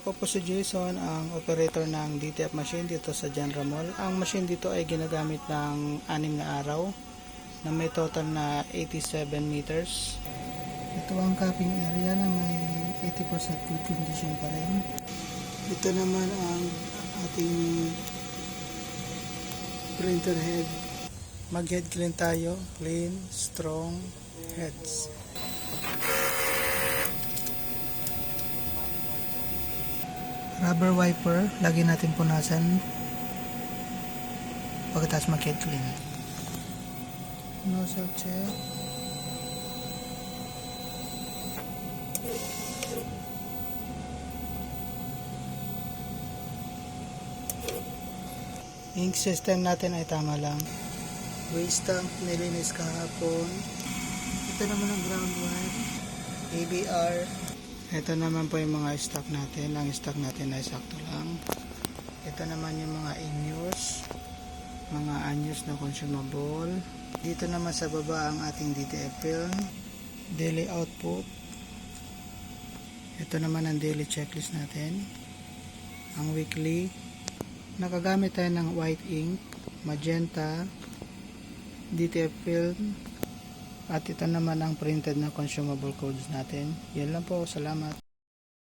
Ako po si Jason, ang operator ng DTF machine dito sa General Mall. Ang machine dito ay ginagamit ng 6 na araw na may total na 87 meters. Ito ang cupping area na may 80% good condition pa rin. Ito naman ang ating printer head. Mag head clean tayo, clean, strong heads. Rubber wiper, lagi natin punasan pagkatapos mag-head clean. Nozzle check. Ink system natin ay tama lang. Waste tank nilinis kahapon. Ito naman ang ground wire. ABR. Ito naman po yung mga stock natin. Ang stock natin ay sakto lang. Ito naman yung mga in-use, mga unused na consumable. Dito naman sa baba ang ating DTF film, daily output. Ito naman ang daily checklist natin. Ang weekly. Nakagamit tayo ng white ink, magenta, DTF film. At ito naman ang printed na consumable codes natin. Yan lang po. Salamat.